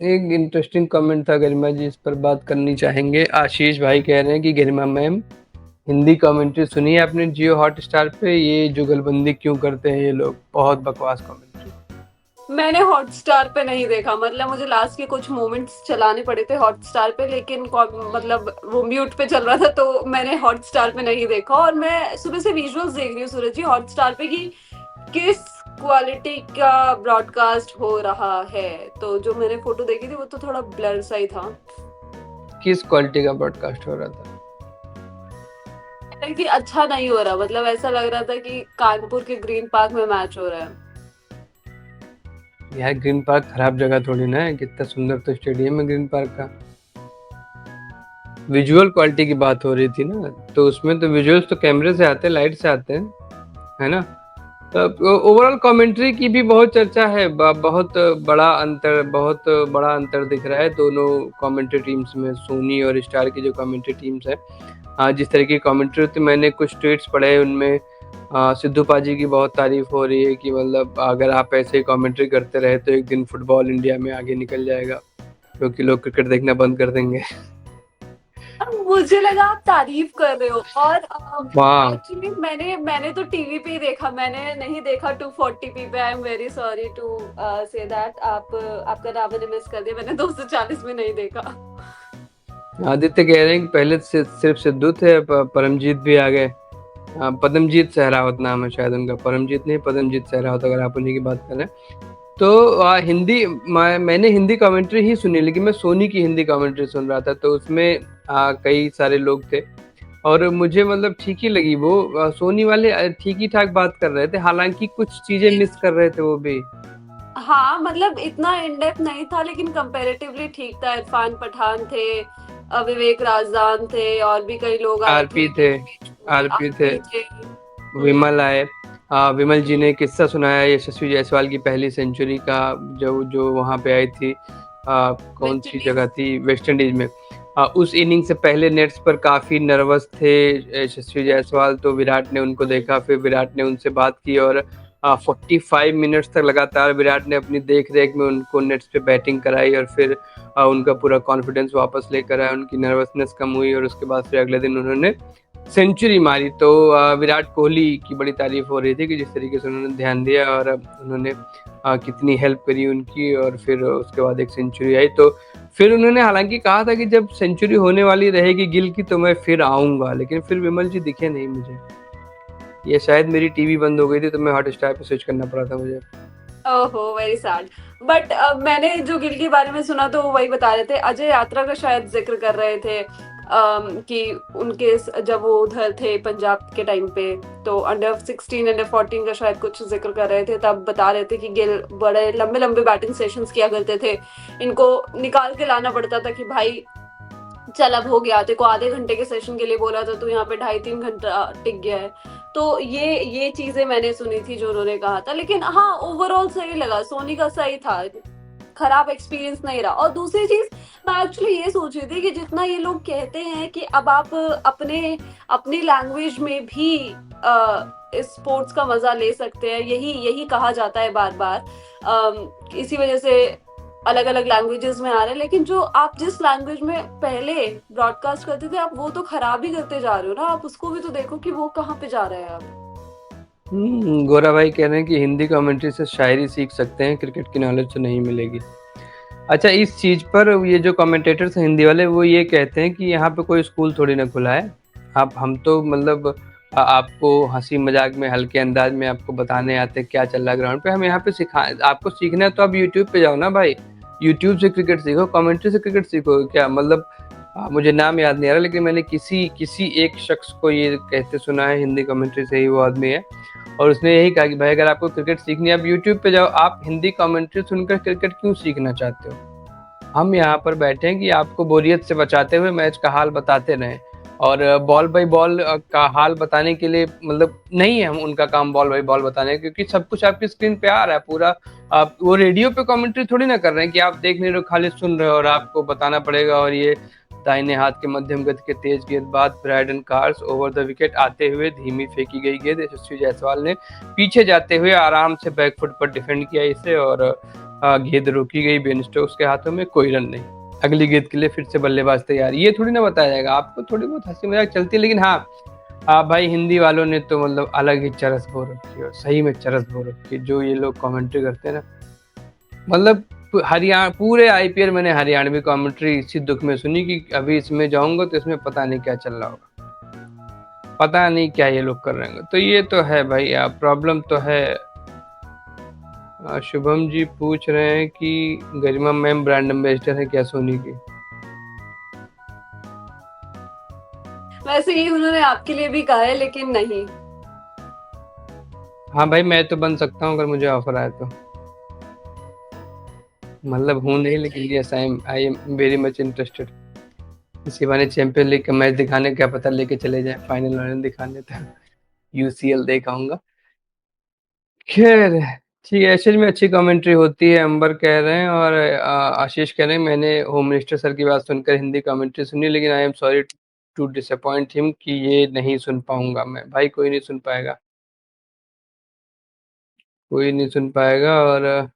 एक interesting comment था गरिमा जी, इस पर बात करनी चाहेंगे। आशीष भाई कह रहे हैं कि गरिमा मैम, हिंदी कमेंट्री सुनी है आपने जियो हॉट स्टार पे? ये जुगलबंदी क्यों करते हैं ये लोग, बहुत बकवास कमेंट्री। मैंने हॉटस्टार पे नहीं देखा, मतलब मुझे लास्ट के कुछ मोमेंट्स चलाने पड़े थे हॉटस्टार पे, लेकिन मतलब वो म्यूट पे चल रहा था तो मैंने हॉटस्टार पे नहीं देखा। और मैं सुबह से विजुअल्स देख रही हूँ सूरज जी हॉटस्टार पे कि किस क्वालिटी का ब्रॉडकास्ट हो रहा है। तो जो मैंने फोटो देखी थी वो तो थोड़ा ब्लर सा ही था। किस क्वालिटी का ब्रॉडकास्ट हो रहा था? कि अच्छा नहीं हो रहा, मतलब ऐसा लग रहा था कि कानपुर के ग्रीन पार्क में मैच हो रहा है। यार ग्रीन पार्क खराब जगह थोड़ी ना है, कितना सुंदर तो स्टेडियम है ग्रीन पार्क का। विजुअल क्वालिटी की बात हो रही थी ना, तो उसमें तो विजुअल्स तो कैमरे से आते हैं, लाइट से आते हैं, है ना। तो ओवरऑल कमेंट्री की भी बहुत चर्चा है। बहुत बड़ा अंतर दिख रहा है दोनों कमेंट्री टीम्स में, सोनी और स्टार की जो कमेंट्री टीम्स है। जिस तरह की कमेंट्री होती, मैंने कुछ ट्वीट्स पढ़े उनमें सिद्धू पाजी की बहुत तारीफ हो रही है कि मतलब अगर आप ऐसे ही कमेंट्री करते रहे तो एक दिन फुटबॉल इंडिया में आगे निकल जाएगा, क्योंकि लोग क्रिकेट देखना बंद कर देंगे। अब मुझे लगा आप तारीफ कर रहे हो। और वाह। एक्चुअली मैंने मैंने तो टीवी पे ही देखा, मैंने नहीं देखा 240p पे। I am very sorry to say that. आपका नाम मैंने मिस कर दिया, मैंने 240 में नहीं देखा। आदित्य कह रहे हैं कि पहले से सिर्फ सिद्धू थे, परमजीत भी आ गए। पदमजीत सहरावत नाम है शायद उनका, परमजीत नहीं पदमजीत सहरावत, अगर आप उन्हीं की बात कर रहे हैं। तो मैंने हिंदी कमेंट्री ही सुनी, लेकिन मैं सोनी की हिंदी कमेंट्री सुन रहा था, तो उसमें कई सारे लोग थे और मुझे मतलब ठीक ही लगी वो। सोनी वाले ठीक ही ठाक बात कर रहे थे, हालांकि कुछ चीजें मिस कर रहे थे वो भी। हाँ, मतलब इतना इन डेप्थ नहीं था लेकिन कंपैरेटिवली ठीक था। इरफान पठान थे, विवेक राजदान थे, और भी कई लोग आए थे आरपी थे। आरपी थे। आरपी थे। विमल आए। विमल जी ने किस्सा सुनाया यशस्वी जायसवाल की पहली सेंचुरी का, जो जो वहां पे आई थी। कौन वेस्ट सी इंडीज। जगह थी, वेस्ट इंडीज में। उस इनिंग से पहले नेट्स पर काफी नर्वस थे यशस्वी जायसवाल, तो विराट ने उनको देखा, फिर विराट ने उनसे बात की और 45 मिनट्स तक लगातार विराट ने अपनी देख रेख में उनको नेट्स पे बैटिंग कराई, और फिर उनका पूरा कॉन्फिडेंस वापस लेकर आया, उनकी नर्वसनेस कम हुई, और उसके बाद फिर अगले दिन उन्होंने सेंचुरी मारी। तो विराट कोहली की बड़ी तारीफ हो रही थी कि जिस तरीके से उन्होंने ध्यान दिया और उन्होंने कितनी हेल्प करी उनकी, और फिर उसके बाद एक सेंचुरी आई। तो फिर उन्होंने हालांकि कहा था कि जब सेंचुरी होने वाली रहेगी गिल की तो मैं फिर आऊंगा, लेकिन फिर विमल जी दिखे नहीं मुझे। ये शायद मेरी टीवी बंद हो गई थी तो मैं हॉट स्टार पे स्विच करना पड़ा था मुझे। ओहो, वेरी सैड। बट मैंने जो गिल के बारे में सुना तो वो वही बता रहे थे, अजय यात्रा का शायद जिक्र कर रहे थे। कि जब वो उधर थे पंजाब के टाइम पे, तो अंडर 16 अंडर 14 का शायद कुछ जिक्र कर रहे थे, तब बता रहे थे कि गिल बड़े लंबे लंबे बैटिंग सेशंस किया करते थे। इनको निकाल के लाना पड़ता था कि भाई चल अब हो गया, तेरे को आधे घंटे के सेशन के लिए बोला था, तू यहाँ पे 2.5-3 घंटा टिक गया है। तो ये चीजें मैंने सुनी थी जो उन्होंने कहा था। लेकिन हाँ, ओवरऑल सही लगा, सोनी का सही था, खराब एक्सपीरियंस नहीं रहा। और दूसरी चीज, मैं एक्चुअली ये सोच रही थी कि जितना ये लोग कहते हैं कि अब आप अपने अपनी लैंग्वेज में भी इस स्पोर्ट्स का मजा ले सकते हैं, यही यही कहा जाता है बार बार। इसी वजह से अलग अलग लैंग्वेजेस में आ रहे हैं, लेकिन जो आप जिस लैंग्वेज में पहले ब्रॉडकास्ट करते थे आप वो तो खराब ही करते जा रहे हो ना। आप उसको भी तो देखो कि वो कहाँ पे जा रहा है अब। गोरा भाई कह रहे हैं कि हिंदी कमेंट्री से शायरी सीख सकते हैं, क्रिकेट की नॉलेज तो नहीं मिलेगी। अच्छा, इस चीज पर ये जो कमेंटेटर्स हैं हिंदी वाले, वो ये कहते हैं कि यहाँ पे कोई स्कूल थोड़ी ना खुला है। आप हम तो मतलब आपको हंसी मजाक में हल्के अंदाज में आपको बताने आते हैं क्या चल रहा है ग्राउंड पे। हम यहाँ पे सिखा, आपको सीखना है तो आप यूट्यूब पे जाओ ना भाई, यूट्यूब से क्रिकेट सीखो, कमेंट्री से क्रिकेट सीखो क्या मतलब। मुझे नाम याद नहीं आ रहा, लेकिन मैंने किसी किसी एक शख्स को ये कहते सुना है, हिंदी कमेंट्री से ही वो आदमी है, और उसने यही कहा कि भाई अगर आपको क्रिकेट सीखनी है आप यूट्यूब पे जाओ, आप हिंदी कमेंट्री सुनकर क्रिकेट क्यों सीखना चाहते हो। हम यहाँ पर बैठे हैं कि आपको बोरियत से बचाते हुए मैच का हाल बताते रहें, और बॉल बाई बॉल का हाल बताने के लिए मतलब नहीं है हम उनका काम बॉल बाई बॉल बताने का, क्योंकि सब कुछ आपकी स्क्रीन पे आ रहा है पूरा। आप वो रेडियो पे कमेंट्री थोड़ी ना कर रहे हैं कि आप देख नहीं रहे हो, खाली सुन रहे हो और आपको बताना पड़ेगा। और ये दाहिने हाथ के मध्यम गति के तेज गेंदबाज Brydon Carse over the wicket आते हुए धीमी फेंकी गई गेंद, यशस्वी जायसवाल ने पीछे जाते हुए आराम से बैकफुट पर डिफेंड किया इसे, और गेंद रोकी गई, बेन स्टोक्स के हाथों में, कोई रन नहीं। अगली गेंद के लिए फिर से बल्लेबाज तैयार। ये थोड़ी ना बताया जाएगा आपको, थोड़ी बहुत हंसी मजाक चलती है, लेकिन हाँ भाई हिंदी वालों ने तो मतलब अलग ही चरस बो रखी है, सही में चरस बो रखी है जो ये लोग कमेंट्री करते हैं ना। मतलब हरियाणा पूरे आईपीएल मैंने हरियाणवी कमेंट्री इसी दुख में सुनी कि अभी इसमें जाऊंगा तो इसमें पता नहीं क्या चल रहा होगा, पता नहीं क्या ये लोग कर रहे होंगे। तो ये तो है भाई, प्रॉब्लम तो है। शुभम जी पूछ रहे हैं कि गरिमा मैम ब्रांड एम्बेसडर है क्या सोनी की? वैसे ही उन्होंने आपके लिए भी कहा है, लेकिन नहीं। हाँ भाई मैं तो बन सकता हूँ अगर मुझे ऑफर आए तो। मतलब हूँ नहीं, लेकिन yes I am very much interested. इसी बहाने चैंपियन लीग का मैच दिखाने, क्या पता लेके चले जाए फाइनल वाइनल दिखाने, तो यूसीएल देख आऊंगा। खैर ठीक है, ऐसे में अच्छी कमेंट्री होती है, अंबर कह रहे हैं, और आशीष कह रहे हैं मैंने होम मिनिस्टर सर की बात सुनकर हिंदी कमेंट्री सुनी, लेकिन I am sorry to disappoint him कि ये नहीं सुन पाऊंगा मैं। भाई कोई नहीं सुन पाएगा, कोई नहीं सुन पाएगा। और